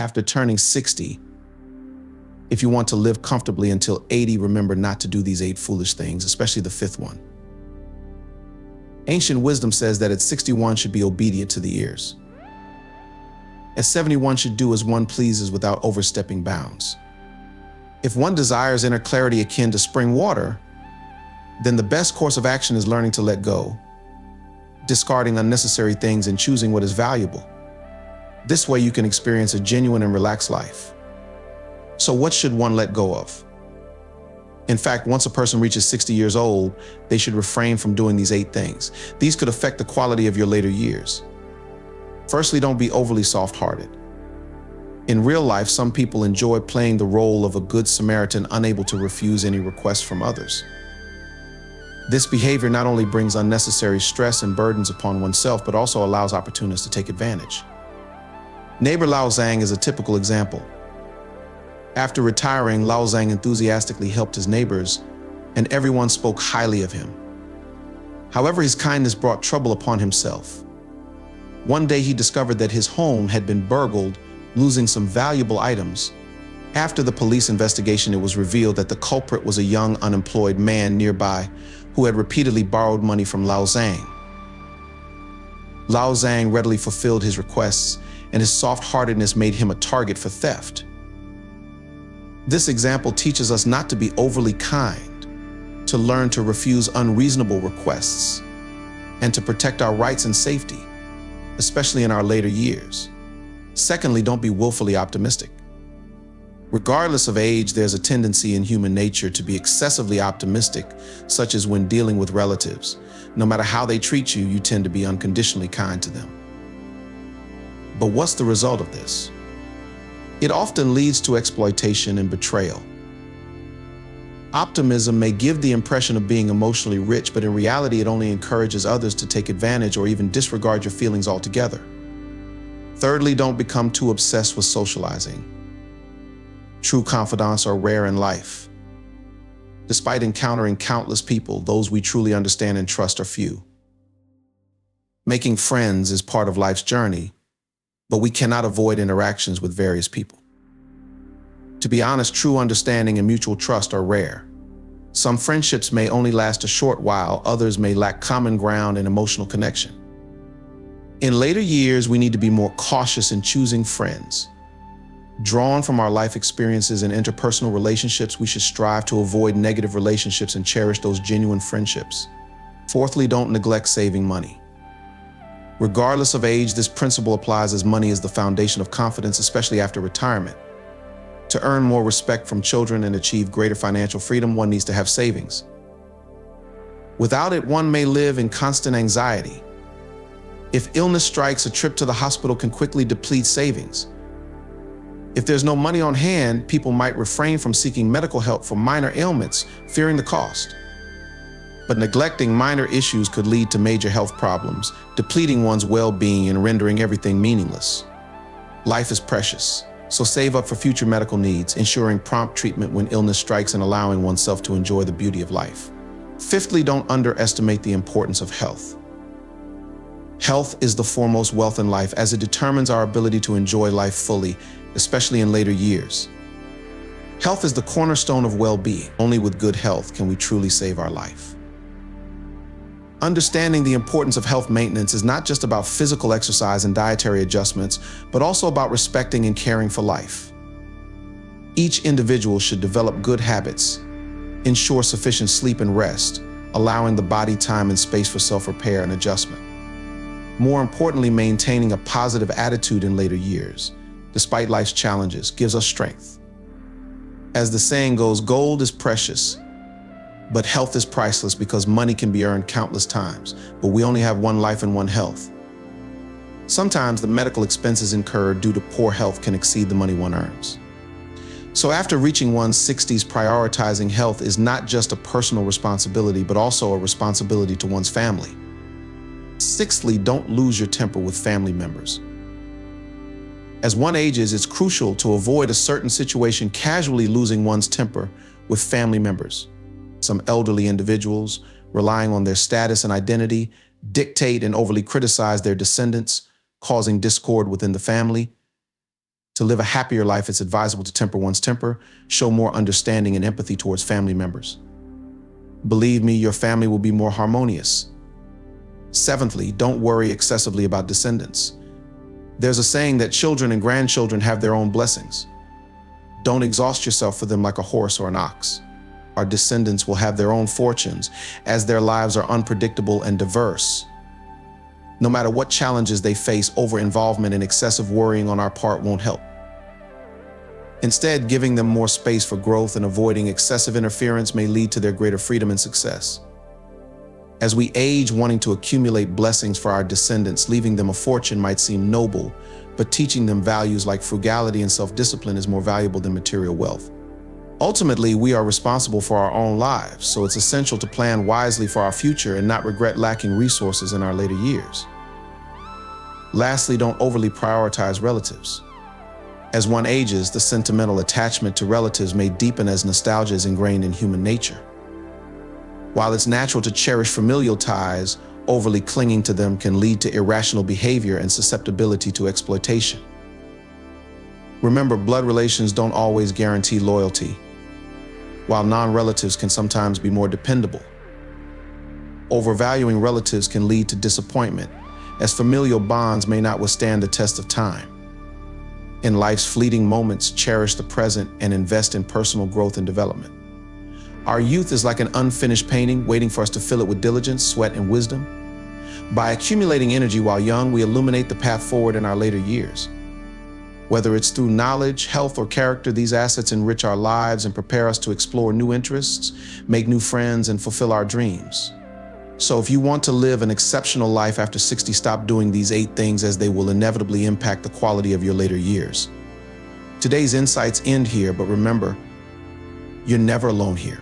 after turning 60, if you want to live comfortably until 80, remember not to do these 8 foolish things, especially the 5th one. Ancient wisdom says that at 61 should be obedient to the ears. At 71 should do as one pleases without overstepping bounds. If one desires inner clarity akin to spring water, then the best course of action is learning to let go, discarding unnecessary things and choosing what is valuable. This way you can experience a genuine and relaxed life. So what should one let go of? In fact, once a person reaches 60 years old, they should refrain from doing these 8 things. These could affect the quality of your later years. Firstly, don't be overly soft-hearted. In real life, some people enjoy playing the role of a good Samaritan, unable to refuse any requests from others. This behavior not only brings unnecessary stress and burdens upon oneself, but also allows opportunists to take advantage. Neighbor Lao Zhang is a typical example. After retiring, Lao Zhang enthusiastically helped his neighbors, and everyone spoke highly of him. However, his kindness brought trouble upon himself. One day he discovered that his home had been burgled, losing some valuable items. After the police investigation, it was revealed that the culprit was a young, unemployed man nearby who had repeatedly borrowed money from Lao Zhang. Lao Zhang readily fulfilled his requests, and his soft-heartedness made him a target for theft. This example teaches us not to be overly kind, to learn to refuse unreasonable requests, and to protect our rights and safety, especially in our later years. Secondly, don't be willfully optimistic. Regardless of age, there's a tendency in human nature to be excessively optimistic, such as when dealing with relatives. No matter how they treat you, you tend to be unconditionally kind to them. But what's the result of this? It often leads to exploitation and betrayal. Optimism may give the impression of being emotionally rich, but in reality, it only encourages others to take advantage or even disregard your feelings altogether. Thirdly, don't become too obsessed with socializing. True confidants are rare in life. Despite encountering countless people, those we truly understand and trust are few. Making friends is part of life's journey, but we cannot avoid interactions with various people. To be honest, true understanding and mutual trust are rare. Some friendships may only last a short while, others may lack common ground and emotional connection. In later years, we need to be more cautious in choosing friends. Drawn from our life experiences and interpersonal relationships, we should strive to avoid negative relationships and cherish those genuine friendships. Fourthly, don't neglect saving money. Regardless of age, this principle applies as money is the foundation of confidence, especially after retirement. To earn more respect from children and achieve greater financial freedom, one needs to have savings. Without it, one may live in constant anxiety. If illness strikes, a trip to the hospital can quickly deplete savings. If there's no money on hand, people might refrain from seeking medical help for minor ailments, fearing the cost. But neglecting minor issues could lead to major health problems, depleting one's well-being and rendering everything meaningless. Life is precious, so save up for future medical needs, ensuring prompt treatment when illness strikes and allowing oneself to enjoy the beauty of life. Fifthly, don't underestimate the importance of health. Health is the foremost wealth in life, as it determines our ability to enjoy life fully, especially in later years. Health is the cornerstone of well-being. Only with good health can we truly save our life. Understanding the importance of health maintenance is not just about physical exercise and dietary adjustments, but also about respecting and caring for life. Each individual should develop good habits, ensure sufficient sleep and rest, allowing the body time and space for self-repair and adjustment. More importantly, maintaining a positive attitude in later years, despite life's challenges, gives us strength. As the saying goes, gold is precious, but health is priceless, because money can be earned countless times, but we only have one life and one health. Sometimes the medical expenses incurred due to poor health can exceed the money one earns. So after reaching one's 60s, prioritizing health is not just a personal responsibility, but also a responsibility to one's family. Sixthly, don't lose your temper with family members. As one ages, it's crucial to avoid a certain situation casually losing one's temper with family members. Some elderly individuals, relying on their status and identity, dictate and overly criticize their descendants, causing discord within the family. To live a happier life, it's advisable to temper one's temper, show more understanding and empathy towards family members. Believe me, your family will be more harmonious. Seventhly, don't worry excessively about descendants. There's a saying that children and grandchildren have their own blessings. Don't exhaust yourself for them like a horse or an ox. Our descendants will have their own fortunes, as their lives are unpredictable and diverse. No matter what challenges they face, over-involvement and excessive worrying on our part won't help. Instead, giving them more space for growth and avoiding excessive interference may lead to their greater freedom and success. As we age, wanting to accumulate blessings for our descendants, leaving them a fortune might seem noble, but teaching them values like frugality and self-discipline is more valuable than material wealth. Ultimately, we are responsible for our own lives, so it's essential to plan wisely for our future and not regret lacking resources in our later years. Lastly, don't overly prioritize relatives. As one ages, the sentimental attachment to relatives may deepen as nostalgia is ingrained in human nature. While it's natural to cherish familial ties, overly clinging to them can lead to irrational behavior and susceptibility to exploitation. Remember, blood relations don't always guarantee loyalty, while non-relatives can sometimes be more dependable. Overvaluing relatives can lead to disappointment, as familial bonds may not withstand the test of time. In life's fleeting moments, cherish the present and invest in personal growth and development. Our youth is like an unfinished painting, waiting for us to fill it with diligence, sweat, and wisdom. By accumulating energy while young, we illuminate the path forward in our later years. Whether it's through knowledge, health, or character, these assets enrich our lives and prepare us to explore new interests, make new friends, and fulfill our dreams. So if you want to live an exceptional life after 60, stop doing these 8 things, as they will inevitably impact the quality of your later years. Today's insights end here, but remember, you're never alone here.